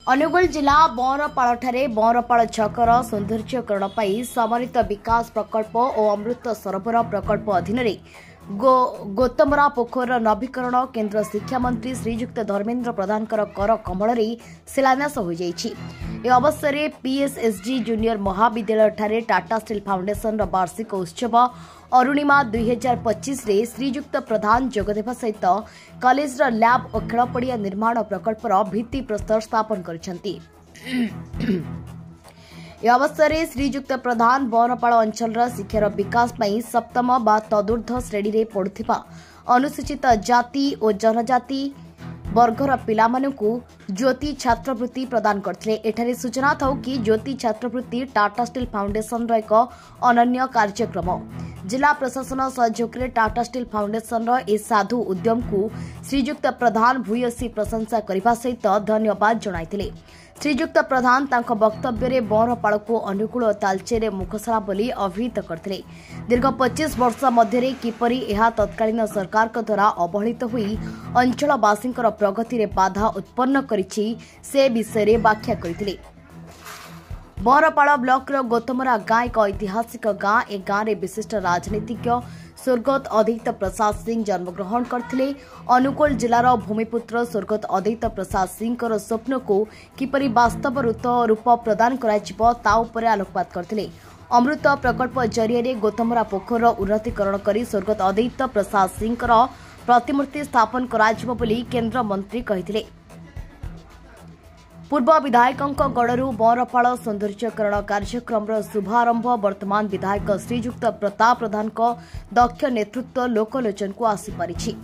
अनुगुल जिला बंरपाड़ बंरपाड़ छकर सौंदर्यकरण समन्वित विकास प्रकल्प और अमृत सरोवर प्रकल्प अधीन गोतमरा पोखर नवीकरण केन्द्र शिक्षा मंत्री श्रीजुक्त धर्मेन्द्र प्रधान कर कमल शिलान्यास हो जाइछि। ए अवसर में पीएसएसडी जूनियर महाविद्यालय ठारे टाटा स्टील फाउंडेशन वार्षिक उत्सव अरुणिमा 2025 रे श्रीजुक्त प्रधान जोगदेवा सहित कॉलेज लैब और खेलपड़िया निर्माण प्रकल्पर भित्ति प्रस्तर स्थापन करिसेंति। ए अवसर में श्रीजुक्त प्रधान बंरपाड़ अंचल शिक्षार विकास पर सप्तम बा तदूर्ध श्रेणी में पढ़ुथिबा अनुसूचित जाति और जनजाति वर्गर पिलामानंकु ज्योति छात्रवृत्ति प्रदान करथिले। एठारे सूचना था कि ज्योति छात्रवृत्ति टाटा स्टील फाउंडेशन एक अनन्य कार्यक्रम। जिला प्रशासन सहयोग में टाटा स्टील फाउंडेशन ए साधु उद्यम को श्रीजुक्त प्रधान भूयसी प्रशंसा करने सहित धन्यवाद जणाइथिले। श्रीजुक्त प्रधान तांको वक्तव्य में बंरपाड़ को अनुकूल तालचेर मुखशाला बोली अभिहित करथिले। दीर्घ 25 वर्ष मध्य किपरि एहा तत्कालीन सरकार द्वारा अवहेलित हुई अंचलवासी प्रगति में बाधा उत्पन्न करिछि से विषय में व्याख्या करथिले। बंरपाड़ ब्लॉक गोतमरा गाँ एक ऐतिहासिक गाँ। ए गाँव में विशिष्ट राजनीतिज्ञ स्वर्गत अधीत प्रसाद सिंह जन्मग्रहण करथिले। अनुगुल जिलार भूमिपुत्र स्वर्गत अधीत प्रसाद सिंह स्वप्न को किपरि वास्तव रूप प्रदान कराजिबो ता उपरे आलोकपात करथिले। अमृत प्रकल्प जरिए गोतमरा पोखर उन्नतीकरण करी स्वर्गत अधीत प्रसाद सिंह प्रतिमूर्ति स्थापन कराजिबो बोली केंद्र मंत्री कहिथिले। पूर्व विधायकों गड़रू बंरपाड़ सौंदर्यकरण कार्यक्रम शुभारंभ वर्तमान विधायक श्रीजुक्त प्रताप प्रधान दक्ष नेतृत्व लोकलोचन को आसीपारिछि।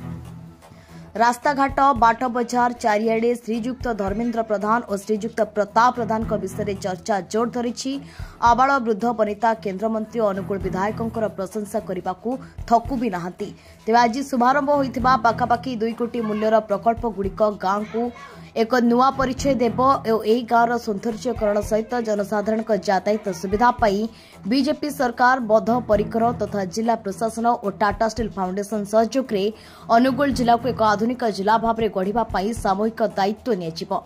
रास्ताघाट बाट बजार चारिआडे श्रीजुक्त धर्मेन्द्र प्रधान और श्रीजुक्त प्रताप प्रधान विषय चर्चा जोर धरी। आबाल वृद्ध वनिता केन्द्रमंत्री अनुकूल विधायकों प्रशंसा करने को थकु भी नहांती। तेज आज शुभारंभ होइथिबा पाखापाखि 2 कोटी मूल्यर प्रकल्प गुड़िक गाँव को एक नुआ परिचय देव और यही गाँवर सौंदर्यकरण सहित जनसाधारण यातायात सुविधा पाई बीजेपी सरकार बद्धपरिकर तथा जिला प्रशासन और टाटा स्टील फाउंडेशन सहयोग में अनुगुल जिला को एक आधुनिक जिला भाव में गढ़ा सामूहिक दायित्व नियाजिबो।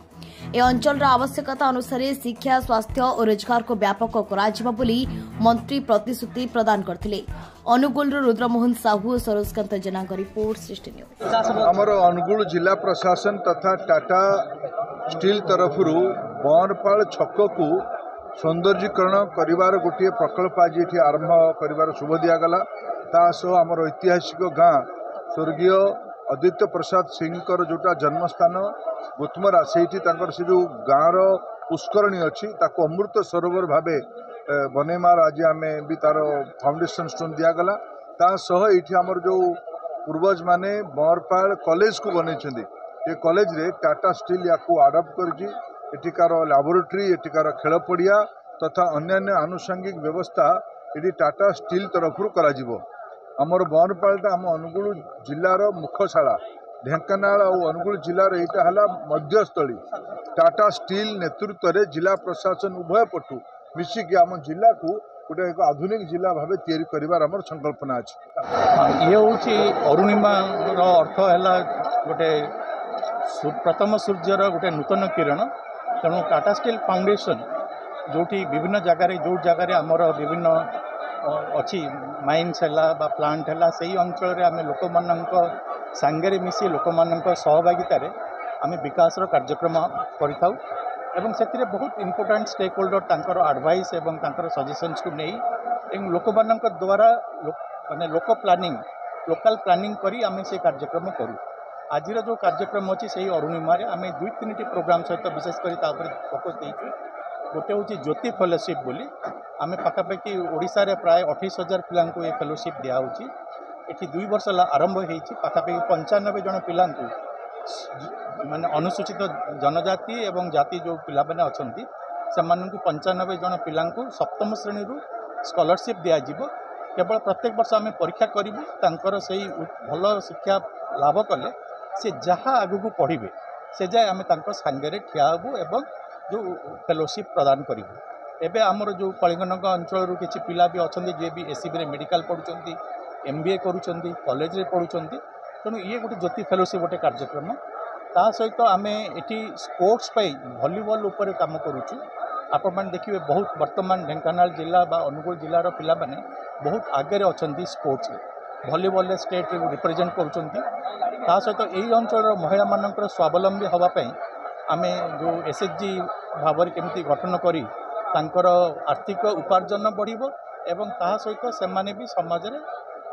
ए अंचल आवश्यकता अनुसार शिक्षा स्वास्थ्य और रोजगार को व्यापक कराजिबो बोली मंत्री प्रतिश्रुति प्रदान करथिले। अनुगुल रुद्रमोहन साहू और सरोजकांत जेना रिपोर्ट सृष्टि न्यूज। हमर अनुगुल जिला प्रशासन तथा टाटा स्टील तरफ बंरपाड़ छक को सौंदर्यीकरण करिवार गोटे प्रकल्प आज ये आरंभ करिवार शुभ दिगला। तासह आमर ऐतिहासिक गाँ स्वर्गीय आदित्य प्रसाद सिंह जोटा जन्मस्थान गोतमरा से जो गाँवर पुष्करणी अच्छी अमृत सरोवर भाव बनईमार आज आम भी तार फाउंडेशन स्टोन दिगला। तासह ये आमर जो पूर्वज माने बंरपाड़ कॉलेज को बनई ये कॉलेज रे टाटा स्टील या आडप्ट कर लैबोरेटरी एटिकार खेल पड़िया तथा अन्य आनुषंगिक व्यवस्था ये टाटा स्टील तरफ करा आमर बंरपाड़ा आम अनुगुल जिलार मुखशाला ढेंकानाल और अनुगुल जिलार यहाँ है मध्यस्थली। टाटा स्टील नेतृत्व में जिला प्रशासन उभय पटु मिसिक आम जिला को गोटे एक आधुनिक जिला भाव तैयारी करिवार आमर संकल्पना अच्छी। ये हूँ अरुणिमा अर्थ है गोटे प्रथम सूर्यर गोटे नूतन किरण। तेणु टाटा स्टील फाउंडेशन जो विभिन्न जगार जो जगार आमर विभिन्न अच्छी माइन्स है प्लांट है से अंचल आम लोक सांगे मिसी लोक सहभागितार आम विकास कार्यक्रम करिथाउ एवं से बहुत इम्पोर्टाट स्टेक होल्डर तांकर एडवाइस एवं तांकर सजेशंस को नहीं लोक द्वारा माने लोक प्लानिंग लोकल प्लानिंग करी आम से कार्यक्रम करूँ। आज जो कार्यक्रम अच्छी से अरुणिमार आम 2-3 प्रोग्राम सहित विशेषकर फोकस देचु। गोटे हूँ ज्योति फेलोशिप बोली आम पाखापाखि ओडिशा रे प्राय 28,000 पिला ये फेलोशिप दिखाऊँगी। ये 2 वर्ष आरंभ हो पाखापाखि 95 जन पिला माने अनुसूचित जनजाति एवं जाति जो पिला मैंने अच्छा से 95 जन पिला सप्तम श्रेणी स्कॉलरशिप दिज्व। केवल प्रत्येक वर्ष आम परीक्षा करूँ से भल शिक्षा लाभ कले से जहाँ आगू पढ़े से जाए आम सांगे ठिया हबू एवं जो फेलोशिप प्रदान करूँ। एवं आमर जो कलिंगनगर अंचल किसी पिला भी अच्छा जे भी एससीबी मेडिकल पढ़ुं MBA करुँच कॉलेज रे पढ़ुं। तेणु ये गोटे ज्योति फेलोशिप गोटे कार्यक्रम ता सहित आम ये स्पोर्ट्स भलीबल उपर काम करुचु। आपण मैंने देखिए बहुत वर्तमान ढेंकानाल जिला बा अनुगुल जिलार पिला माने बहुत आगे अच्छा स्पोर्ट्स भलीबल स्टेट रिप्रेजेंट करुँच। ता सहित यही अंचल महिला मानकर स्वावलंबी होगापी आम जो एसएचजी भाव केमी गठन करी तांकर आर्थिक उपार्जन बढ़िबो एवं ता सहित से माने भी समाज में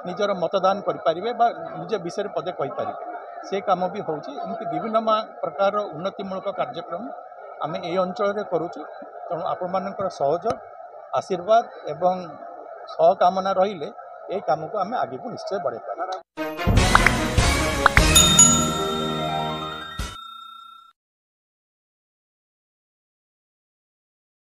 निजर मतदान करें निज विषय पदे कहीपर से कम भी होमती विभिन्न प्रकार उन्नतिमूलक कार्यक्रम आम ये अंचल करुचु। तेणु आपण मानकर सहयोग आशीर्वाद एवं सहकामना रहिले ये काम को आम आगे को निश्चय बढ़े पार।